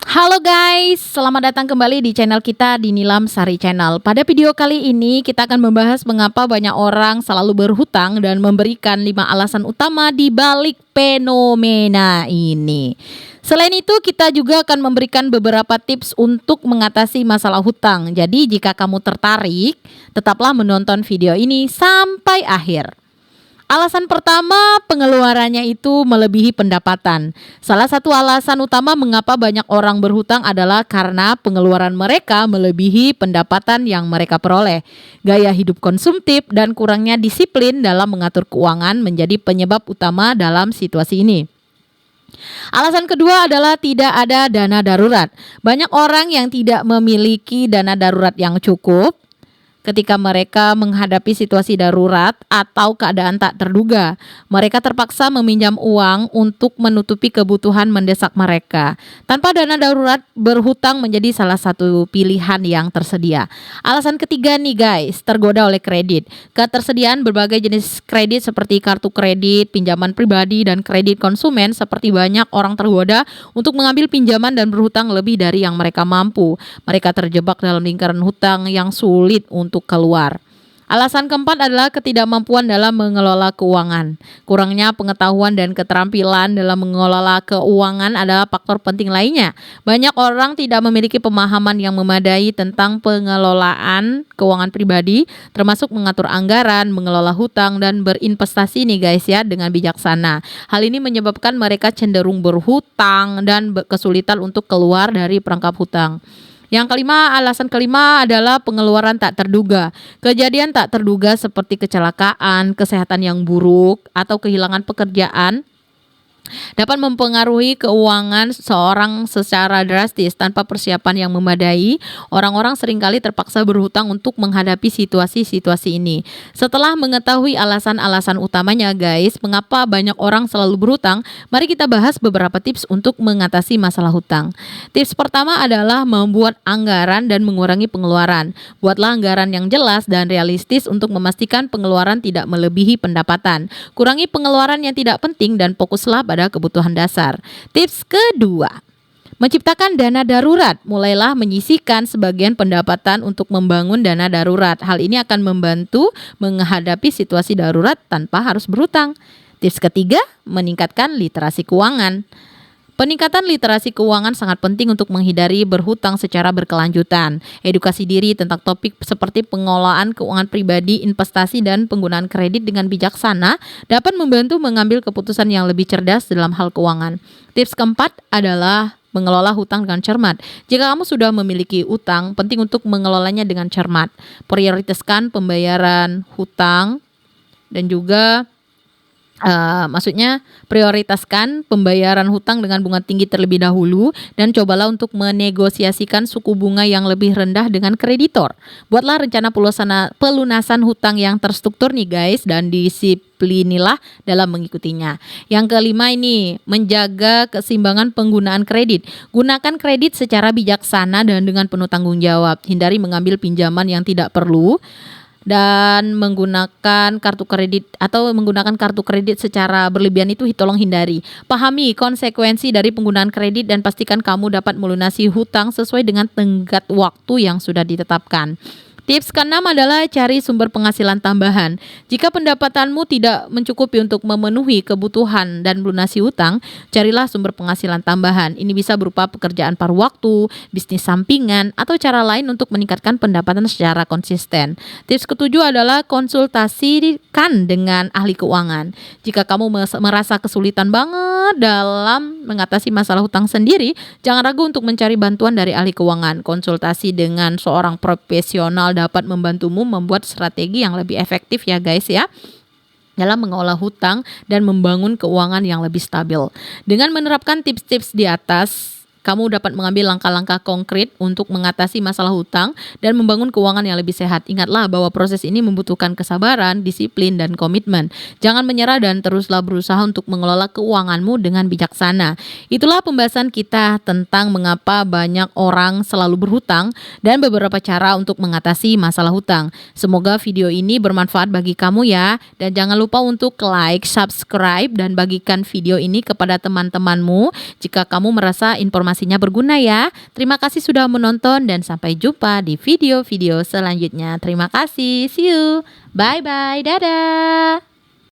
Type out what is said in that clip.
Halo guys, selamat datang kembali di channel kita di Nilam Sari Channel. Pada video kali ini kita akan membahas mengapa banyak orang selalu berhutang dan memberikan 5 alasan utama di balik fenomena ini. Selain itu kita juga akan memberikan beberapa tips untuk mengatasi masalah hutang. Jadi jika kamu tertarik, tetaplah menonton video ini sampai akhir. Alasan pertama, pengeluarannya itu melebihi pendapatan. Salah satu alasan utama mengapa banyak orang berhutang adalah karena pengeluaran mereka melebihi pendapatan yang mereka peroleh. Gaya hidup konsumtif dan kurangnya disiplin dalam mengatur keuangan menjadi penyebab utama dalam situasi ini. Alasan kedua adalah tidak ada dana darurat. Banyak orang yang tidak memiliki dana darurat yang cukup ketika mereka menghadapi situasi darurat atau keadaan tak terduga. Mereka terpaksa meminjam uang untuk menutupi kebutuhan mendesak mereka. Tanpa dana darurat, berhutang menjadi salah satu pilihan yang tersedia. Alasan ketiga nih guys, tergoda oleh kredit. Ketersediaan berbagai jenis kredit seperti kartu kredit, pinjaman pribadi, dan kredit konsumen seperti banyak orang tergoda untuk mengambil pinjaman dan berhutang lebih dari yang mereka mampu. Mereka terjebak dalam lingkaran hutang yang sulit untuk keluar. Alasan keempat adalah ketidakmampuan dalam mengelola keuangan. Kurangnya pengetahuan dan keterampilan dalam mengelola keuangan adalah faktor penting lainnya. Banyak orang tidak memiliki pemahaman yang memadai tentang pengelolaan keuangan pribadi, termasuk mengatur anggaran, mengelola hutang, dan berinvestasi nih guys ya dengan bijaksana. Hal ini menyebabkan mereka cenderung berhutang dan kesulitan untuk keluar dari perangkap hutang. Alasan kelima adalah pengeluaran tak terduga. Kejadian tak terduga seperti kecelakaan, kesehatan yang buruk, atau kehilangan pekerjaan dapat mempengaruhi keuangan seorang secara drastis. Tanpa persiapan yang memadai, orang-orang seringkali terpaksa berhutang untuk menghadapi situasi-situasi ini. Setelah mengetahui alasan-alasan utamanya guys, mengapa banyak orang selalu berhutang, mari kita bahas beberapa tips untuk mengatasi masalah hutang. Tips pertama adalah membuat anggaran dan mengurangi pengeluaran. Buatlah anggaran yang jelas dan realistis untuk memastikan pengeluaran tidak melebihi pendapatan. Kurangi pengeluaran yang tidak penting dan fokuslah pada kebutuhan dasar. Tips kedua, menciptakan dana darurat. Mulailah menyisihkan sebagian pendapatan untuk membangun dana darurat. Hal ini akan membantu menghadapi situasi darurat tanpa harus berhutang. Tips ketiga, meningkatkan literasi keuangan. Peningkatan literasi keuangan sangat penting untuk menghindari berhutang secara berkelanjutan. Edukasi diri tentang topik seperti pengelolaan keuangan pribadi, investasi, dan penggunaan kredit dengan bijaksana dapat membantu mengambil keputusan yang lebih cerdas dalam hal keuangan. Tips keempat adalah mengelola hutang dengan cermat. Jika kamu sudah memiliki utang, penting untuk mengelolanya dengan cermat. Prioritaskan pembayaran hutang dan juga prioritaskan pembayaran hutang dengan bunga tinggi terlebih dahulu dan cobalah untuk menegosiasikan suku bunga yang lebih rendah dengan kreditor. Buatlah rencana pelunasan hutang yang terstruktur nih guys dan disiplinilah dalam mengikutinya. Yang kelima ini, menjaga keseimbangan penggunaan kredit. Gunakan kredit secara bijaksana dan dengan penuh tanggung jawab. Hindari mengambil pinjaman yang tidak perlu dan menggunakan kartu kredit secara berlebihan itu tolong hindari. Pahami konsekuensi dari penggunaan kredit dan pastikan kamu dapat melunasi hutang sesuai dengan tenggat waktu yang sudah ditetapkan. Tips keenam adalah cari sumber penghasilan tambahan. Jika pendapatanmu tidak mencukupi untuk memenuhi kebutuhan dan melunasi hutang, carilah sumber penghasilan tambahan. Ini bisa berupa pekerjaan paruh waktu, bisnis sampingan, atau cara lain untuk meningkatkan pendapatan secara konsisten. Tips ketujuh adalah konsultasikan dengan ahli keuangan. Jika kamu merasa kesulitan banget dalam mengatasi masalah hutang sendiri, jangan ragu untuk mencari bantuan dari ahli keuangan. Konsultasi dengan seorang profesional dapat membantumu membuat strategi yang lebih efektif ya guys ya dalam mengolah hutang dan membangun keuangan yang lebih stabil. Dengan menerapkan tips-tips di atas, kamu dapat mengambil langkah-langkah konkret untuk mengatasi masalah hutang dan membangun keuangan yang lebih sehat. Ingatlah bahwa proses ini membutuhkan kesabaran, disiplin, dan komitmen. Jangan menyerah dan teruslah berusaha untuk mengelola keuanganmu dengan bijaksana. Itulah pembahasan kita tentang mengapa banyak orang selalu berhutang dan beberapa cara untuk mengatasi masalah hutang. Semoga video ini bermanfaat bagi kamu ya. Dan jangan lupa untuk like, subscribe, dan bagikan video ini kepada teman-temanmu jika kamu merasa informasi informasinya berguna ya. Terima kasih sudah menonton dan sampai jumpa di video-video selanjutnya. Terima kasih. See you. Bye bye. Dadah.